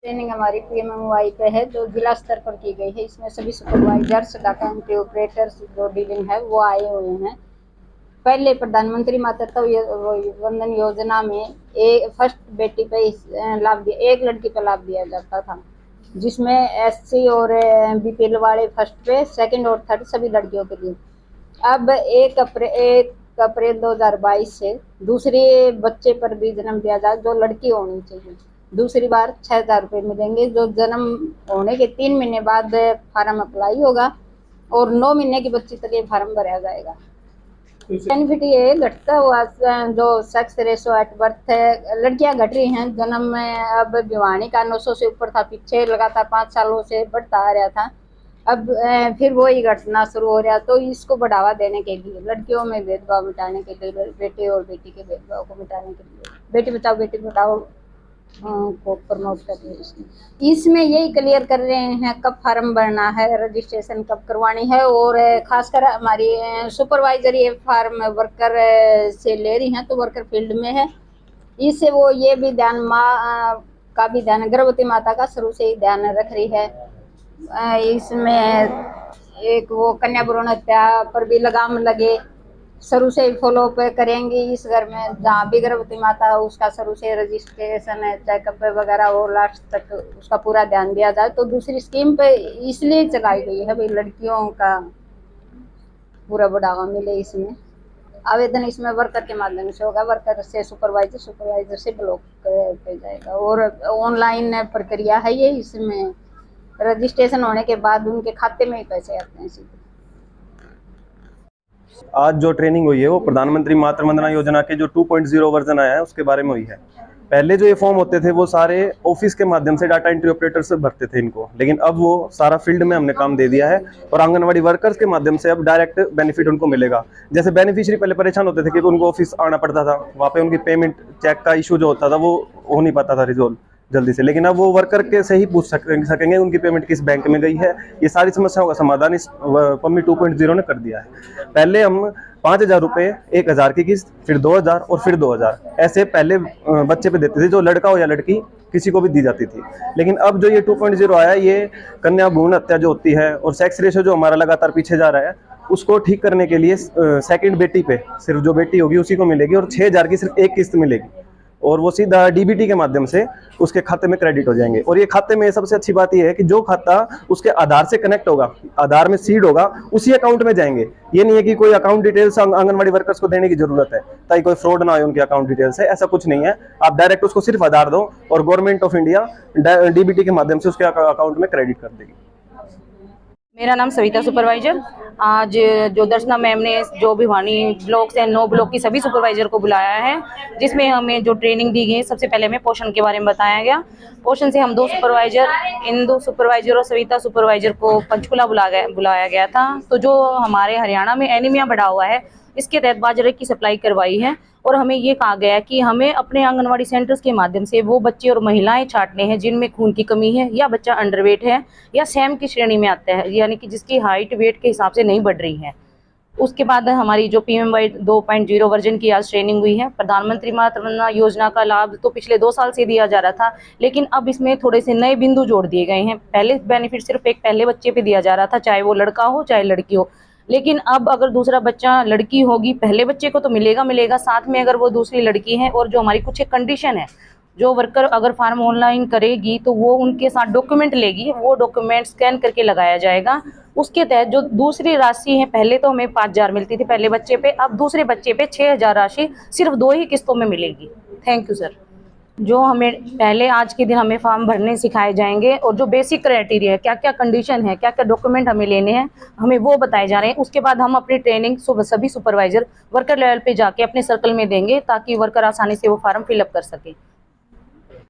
Training हमारी PMMY पे है जो जिला स्तर पर की गई है। इसमें सभी सुपरवाइजर्स, डाटा एंट्री ऑपरेटर्स जो डीलिंग है वो आए हुए हैं। पहले प्रधानमंत्री मातृत्व वंदन योजना में फर्स्ट बेटी पे लाभ दिया, एक लड़की पे लाभ दिया जाता था, जिसमें एससी और बीपीएल वाले फर्स्ट पे, सेकंड और थर्ड सभी लड़कियों के लिए। अब 1 अप्रैल 2022 से दूसरे बच्चे पर भी जन्म दिया जाए जो लड़की होनी चाहिए, दूसरी बार 6,000 रुपये मिलेंगे। जो जन्म होने के 3 महीने बाद फार्म अप्लाई होगा और 9 महीने की बच्ची तक ये फार्म भरा जाएगा। बेनिफिट ये घटता हुआ जो सेक्स रेशो एट बर्थ है, लड़कियां घट रही हैं जन्म में। अब भिवानी का 900 से ऊपर था, पीछे लगातार 5 सालों से बढ़ता आ रहा था, अब फिर वही घटना शुरू हो रहा। तो इसको बढ़ावा देने के लिए, लड़कियों में भेदभाव मिटाने के लिए, बेटे और बेटी के भेदभाव को मिटाने के लिए बेटी बचाओ बेटी पढ़ाओ को प्रमोट कर रहे हैं। इसमें यही क्लियर कर रहे हैं कब फार्म भरना है, रजिस्ट्रेशन कब करवानी है, और खासकर हमारी सुपरवाइजर ये फार्म वर्कर से ले रही हैं तो वर्कर फील्ड में है। इससे वो ये भी ध्यान, माँ का भी ध्यान, गर्भवती माता का शुरू से ही ध्यान रख रही है। इसमें एक वो कन्या भ्रूण हत्या पर भी लगाम लगे, शुरू से ही फॉलो अप करेंगे। इस घर में जहाँ भी गर्भवती माता है उसका शुरू से रजिस्ट्रेशन है, चेकअप वगैरह हो, लास्ट तक उसका पूरा ध्यान दिया जाए। तो दूसरी स्कीम पे इसलिए चलाई गई है भाई लड़कियों का पूरा बढ़ावा मिले। इसमें आवेदन इसमें वर्कर के माध्यम से होगा, वर्कर से सुपरवाइजर, सुपरवाइजर से ब्लॉक पे जाएगा, और ऑनलाइन प्रक्रिया है ये। इसमें रजिस्ट्रेशन होने के बाद उनके खाते में ही पैसे आते हैं सीधे। आज जो ट्रेनिंग हुई है वो प्रधानमंत्री मातृ वंदना योजना के जो 2.0 वर्जन आया है उसके बारे में हुई है। पहले जो ये फॉर्म होते थे वो सारे ऑफिस के माध्यम से डाटा एंट्री ऑपरेटर से भरते थे इनको, लेकिन अब वो सारा फील्ड में हमने काम दे दिया है और आंगनवाड़ी वर्कर्स के माध्यम से अब डायरेक्ट बेनिफिट उनको मिलेगा। जैसे बेनिफिशियरी पहले परेशान होते थे कि उनको ऑफिस आना पड़ता था, वहाँ पे उनकी पेमेंट चेक का इशू जो होता था वो हो नहीं पाता था रिजोल्व जल्दी से, लेकिन अब वो वर्कर के से ही पूछ सकेंगे उनकी पेमेंट किस बैंक में गई है। ये सारी समस्याओं का समाधान इस पम्मी 2.0 ने कर दिया है। पहले हम 5,000 रुपये, 1,000 की किस्त, फिर 2,000 और फिर 2,000 ऐसे पहले बच्चे पे देते थे, जो लड़का हो या लड़की किसी को भी दी जाती थी। लेकिन अब जो ये 2.0 आया, ये कन्या भ्रूण हत्या जो होती है और सेक्स रेशो जो हमारा लगातार पीछे जा रहा है उसको ठीक करने के लिए सेकंड बेटी पे सिर्फ जो बेटी होगी उसी को मिलेगी, और 6,000 की सिर्फ एक किस्त मिलेगी, और वो सीधा डीबीटी के माध्यम से उसके खाते में क्रेडिट हो जाएंगे। और ये खाते में सबसे अच्छी बात ये है कि जो खाता उसके आधार से कनेक्ट होगा, आधार में सीड होगा, उसी अकाउंट में जाएंगे। ये नहीं है कि कोई अकाउंट डिटेल्स आंगनवाड़ी वर्कर्स को देने की जरूरत है ताकि कोई फ्रॉड ना हो उनके अकाउंट डिटेल्स से, ऐसा कुछ नहीं है। आप डायरेक्ट उसको सिर्फ आधार दो और गवर्नमेंट ऑफ इंडिया डीबीटी के माध्यम से उसके अकाउंट में क्रेडिट कर देगी। मेरा नाम सविता सुपरवाइजर। आज जो दर्शना मैम ने जो भिवानी ब्लॉक से 9 ब्लॉक की सभी सुपरवाइजर को बुलाया है, जिसमें हमें जो ट्रेनिंग दी गई, सबसे पहले हमें पोषण के बारे में बताया गया। पोषण से हम 2 सुपरवाइजर, इन 2 सुपरवाइजर और सविता सुपरवाइजर को पंचकुला बुलाया गया था। तो जो हमारे हरियाणा में एनीमिया बढ़ा हुआ है, इसके तहत बाजरे की सप्लाई करवाई है, और हमें ये कहा गया है कि हमें अपने आंगनवाड़ी सेंटर्स के माध्यम से वो बच्चे और महिलाएं छांटने हैं जिनमें खून की कमी है, या बच्चा अंडरवेट है, या सैम की श्रेणी में आता है, यानी कि जिसकी हाइट वेट के हिसाब से नहीं बढ़ रही है। उसके बाद हमारी जो पीएमवाई 2.0 वर्जन की आज ट्रेनिंग हुई है। प्रधानमंत्री मातृ वंदना योजना का लाभ तो पिछले 2 साल से दिया जा रहा था, लेकिन अब इसमें थोड़े से नए बिंदु जोड़ दिए गए हैं। पहले बेनिफिट सिर्फ एक पहले बच्चे पे दिया जा रहा था, चाहे वो लड़का हो चाहे लड़की हो, लेकिन अब अगर दूसरा बच्चा लड़की होगी, पहले बच्चे को तो मिलेगा, साथ में अगर वो दूसरी लड़की है, और जो हमारी कुछ एक कंडीशन है, जो वर्कर अगर फार्म ऑनलाइन करेगी तो वो उनके साथ डॉक्यूमेंट लेगी, वो डॉक्यूमेंट स्कैन करके लगाया जाएगा। उसके तहत जो दूसरी राशि है, पहले तो हमें 5,000 मिलती थी पहले बच्चे पे, अब दूसरे बच्चे पे 6,000 राशि सिर्फ 2 ही किस्तों में मिलेगी। Thank you sir. जो हमें पहले आज के दिन हमें फॉर्म भरने सिखाए जाएंगे, और जो बेसिक क्राइटेरिया है, क्या क्या कंडीशन है, क्या क्या डॉक्यूमेंट हमें लेने हैं, हमें वो बताए जा रहे हैं। उसके बाद हम अपनी ट्रेनिंग सभी सुपरवाइजर वर्कर लेवल पे जाके अपने सर्कल में देंगे, ताकि वर्कर आसानी से वो फॉर्म फिलअप कर सके।